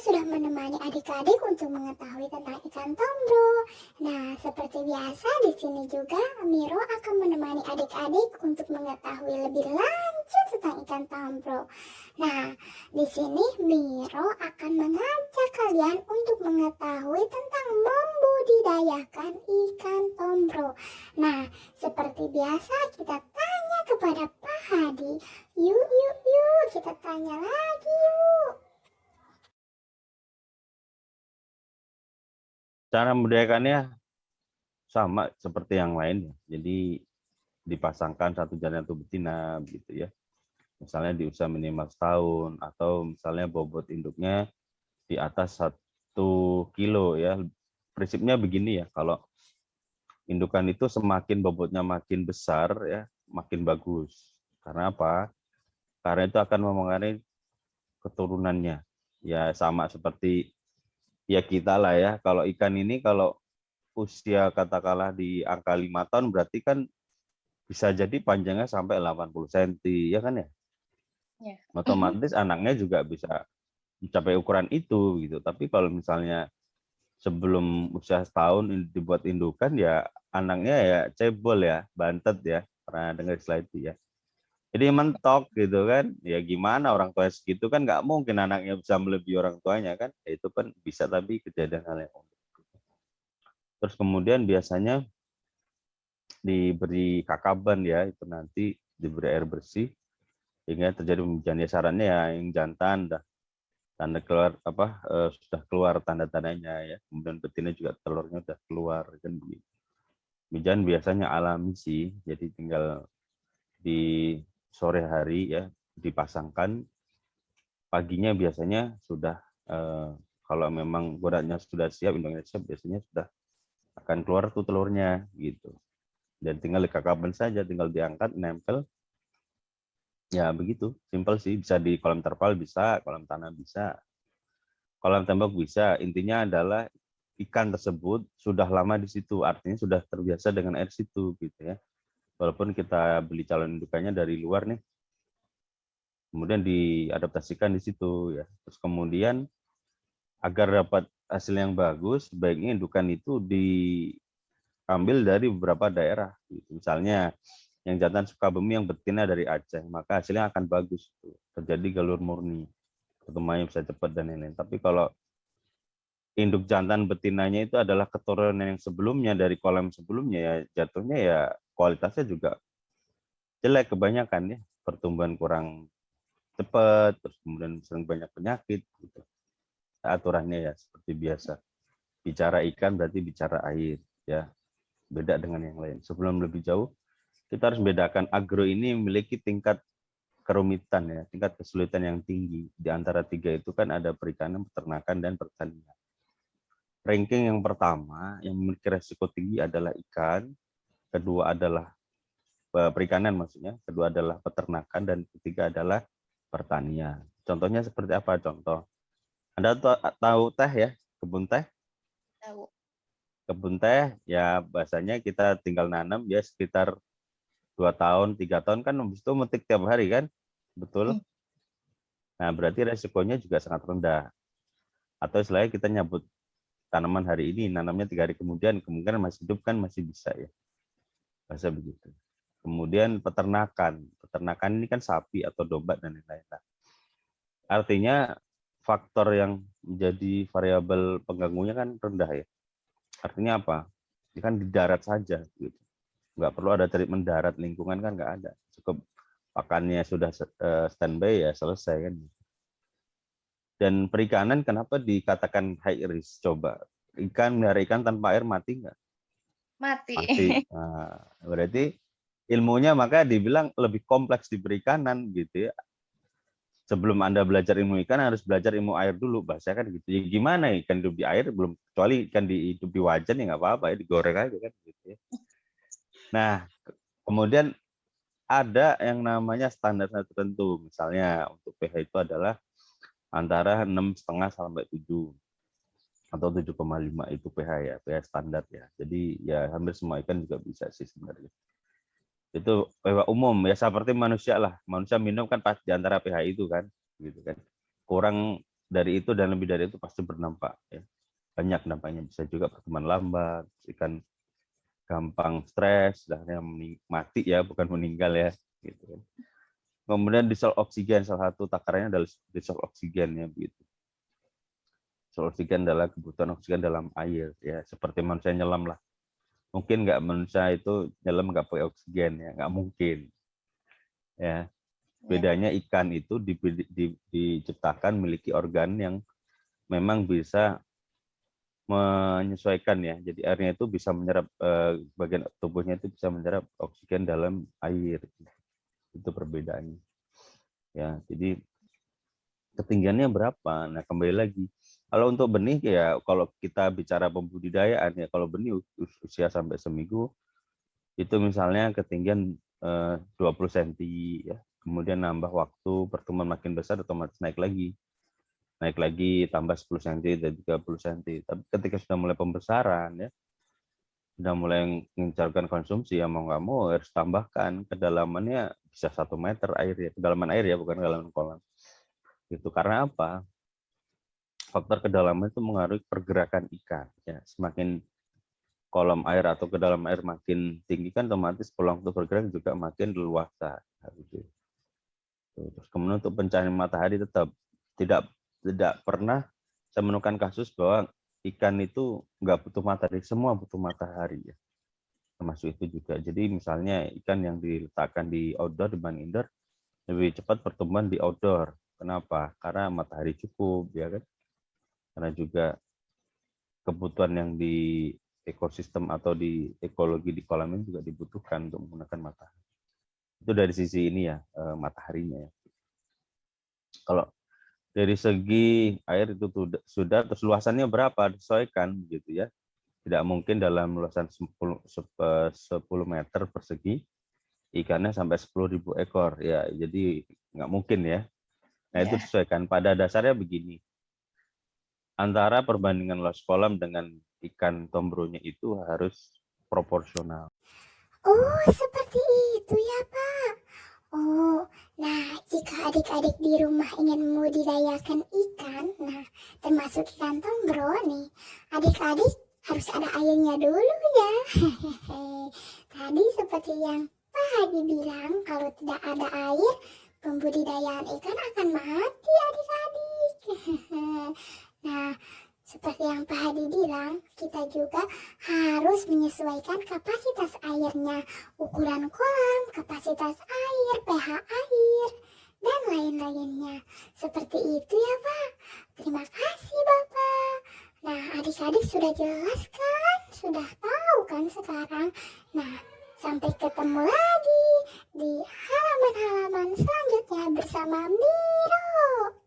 sudah menemani adik-adik untuk mengetahui tentang ikan tombro. Nah, seperti biasa di sini juga Miro akan menemani adik-adik untuk mengetahui lebih lanjut tentang ikan tombro. Nah, di sini Miro akan mengajak kalian untuk mengetahui tentang membudidayakan ikan tombro. Nah, seperti biasa kita tanya kepada Pak Hadi. Yuk, kita tanya lagi yuk. Cara membudidayakannya sama seperti yang lain ya. Jadi dipasangkan satu jantan satu betina gitu ya. Misalnya di usia minimal setahun atau misalnya bobot induknya di atas 1 kilo ya. Prinsipnya begini ya, kalau indukan itu semakin bobotnya makin besar ya, makin bagus. Karena apa? Karena itu akan memengaruhi keturunannya. Ya sama seperti ya kita lah ya. Kalau ikan ini kalau usia katakanlah di angka 5 tahun berarti kan bisa jadi panjangnya sampai 80 cm ya kan ya. Ya. Otomatis anaknya juga bisa mencapai ukuran itu gitu. Tapi kalau misalnya sebelum usia setahun dibuat indukan ya anaknya ya cebol ya, bantet ya. Pernah dengar istilah itu ya. Jadi mentok gitu kan. Ya gimana orang tua segitu kan nggak mungkin anaknya bisa melebihi orang tuanya kan. Ya, itu kan bisa tapi kejadian hal yang unik. Terus kemudian biasanya diberi kakaban ya, itu nanti diberi air bersih hingga terjadi pembibitan. Ya sarannya ya yang jantan dah tanda keluar sudah keluar tanda-tandanya ya. Kemudian betina juga telurnya sudah keluar kan begitu. Pembibitan biasanya alami sih, jadi tinggal di sore hari ya dipasangkan, paginya biasanya sudah kalau memang godanya sudah siap, induknya siap, biasanya sudah akan keluar tuh telurnya gitu. Dan tinggal dikakaban saja, tinggal diangkat, nempel. Ya begitu, simpel sih. Bisa di kolam terpal bisa, kolam tanah bisa, kolam tembok bisa. Intinya adalah ikan tersebut sudah lama di situ, artinya sudah terbiasa dengan air situ gitu ya. Walaupun kita beli calon indukannya dari luar nih, kemudian diadaptasikan di situ ya. Terus kemudian agar dapat hasil yang bagus, sebaiknya indukan itu diambil dari beberapa daerah. Misalnya yang jantan Sukabumi, yang betina dari Aceh, maka hasilnya akan bagus. Terjadi galur murni, pertumbuhannya bisa cepat dan lain-lain. Tapi kalau induk jantan betinanya itu adalah keturunan yang sebelumnya dari kolam sebelumnya, ya jatuhnya ya kualitasnya juga jelek kebanyakan ya. Pertumbuhan kurang cepat, terus kemudian sering banyak penyakit. Gitu. Aturannya ya seperti biasa. Bicara ikan berarti bicara air, ya beda dengan yang lain. Sebelum lebih jauh, kita harus membedakan agro ini memiliki tingkat kerumitan ya, tingkat kesulitan yang tinggi. Di antara tiga itu kan ada perikanan, peternakan, dan pertanian. Ranking yang pertama yang memiliki resiko tinggi adalah ikan, kedua adalah perikanan maksudnya, kedua adalah peternakan, dan ketiga adalah pertanian. Contohnya seperti apa? Contoh, Anda tahu teh ya, kebun teh? Tahu. Kebun teh ya bahasanya kita tinggal nanam ya sekitar 2 tahun, 3 tahun kan habis itu metik tiap hari kan? Betul. Nah, berarti resikonya juga sangat rendah. Atau istilahnya kita nyabut tanaman hari ini, nanamnya 3 hari kemudian, kemungkinan masih hidup kan masih bisa ya. Bahasa begitu. Kemudian peternakan. Peternakan ini kan sapi atau domba dan lain-lain. Artinya faktor yang menjadi variabel pengganggunya kan rendah ya. Artinya apa? Ini kan di darat saja gitu. Nggak perlu ada treatment darat, lingkungan kan nggak ada. Cukup pakannya sudah standby ya selesai kan. Dan perikanan kenapa dikatakan high risk? Coba ikan melihara ikan tanpa air mati nggak? Mati. Mati. Nah, berarti ilmunya maka dibilang lebih kompleks di perikanan gitu ya. Sebelum Anda belajar ilmu ikan harus belajar ilmu air dulu, bahasa kan gitu. Ya gimana ikan hidup di air belum, kecuali ikan hidup di wajan ya nggak apa-apa ya, digoreng aja kan gitu ya. Nah, kemudian ada yang namanya standar tertentu. Misalnya untuk pH itu adalah antara 6,5 sampai 7 atau 7,5 itu pH ya, pH standar ya. Jadi ya hampir semua ikan juga bisa sih sebenarnya. Itu pH umum ya, seperti manusia lah. Manusia minum kan pas di antara pH itu kan, gitu kan. Kurang dari itu dan lebih dari itu pasti berdampak ya. Banyak dampaknya, bisa juga pertumbuhan lambat, ikan gampang stres, dan yang mati ya, bukan meninggal ya gitu kan. Kemudian dissolve oksigen, salah satu takarannya adalah dissolve oksigen ya begitu. Dissolve oksigen adalah kebutuhan oksigen dalam air ya, seperti manusia nyelam lah. Mungkin nggak manusia itu nyelam nggak pakai oksigen ya, nggak mungkin ya. Bedanya ikan itu diciptakan memiliki organ yang memang bisa menyesuaikan ya. Jadi airnya itu bisa menyerap bagian tubuhnya itu bisa menyerap oksigen dalam air. Itu perbedaannya. Ya, jadi ketinggiannya berapa? Nah, kembali lagi. Kalau untuk benih ya kalau kita bicara pembudidayaan ya, kalau benih usia sampai seminggu itu misalnya ketinggian 20 cm ya. Kemudian nambah waktu pertumbuhan makin besar otomatis naik lagi tambah 10 cm dan 30 cm. Tapi ketika sudah mulai pembesaran ya, sudah mulai mengincarkan konsumsi ya mau nggak mau harus tambahkan kedalamannya bisa 1 meter air ya, kedalaman air ya bukan kedalaman kolam. Itu karena apa? Faktor kedalaman itu mengaruhi pergerakan ikan ya. Semakin kolam air atau kedalaman air makin tinggi kan otomatis peluang untuk bergerak juga makin leluasa gitu. Terus kemudian untuk pencahayaan matahari tetap tidak pernah saya menemukan kasus bahwa ikan itu nggak butuh matahari, semua butuh matahari ya. Termasuk itu juga. Jadi misalnya ikan yang diletakkan di outdoor dibanding indoor lebih cepat pertumbuhan di outdoor. Kenapa? Karena matahari cukup ya kan. Karena juga kebutuhan yang di ekosistem atau di ekologi di kolam ini juga dibutuhkan untuk menggunakan matahari. Itu dari sisi ini ya, mataharinya ya. Kalau dari segi air itu sudah, terus luasannya berapa disesuaikan gitu ya. Tidak mungkin dalam luasan 10 meter persegi ikannya sampai 10.000 ekor ya, jadi nggak mungkin ya. Nah itu disesuaikan. Pada dasarnya begini, antara perbandingan luas kolam dengan ikan tombronya itu harus proporsional. Oh, seperti itu ya, Pak. Oh, nah jika adik-adik di rumah ingin membudidayakan ikan, nah termasuk ikan tombro nih, adik-adik harus ada airnya dulu ya. Tadi seperti yang Pak Hadi bilang, kalau tidak ada air, pembudidayaan ikan akan mati adik-adik. Nah, seperti yang Pak Hadi bilang, kita juga harus menyesuaikan kapasitas airnya, ukuran kolam, kapasitas air, pH air, dan lain-lainnya. Seperti itu ya Pak. Terima kasih Bapak. Nah, adik-adik sudah jelas kan? Sudah tahu kan sekarang? Nah, sampai ketemu lagi di halaman-halaman selanjutnya bersama Miro.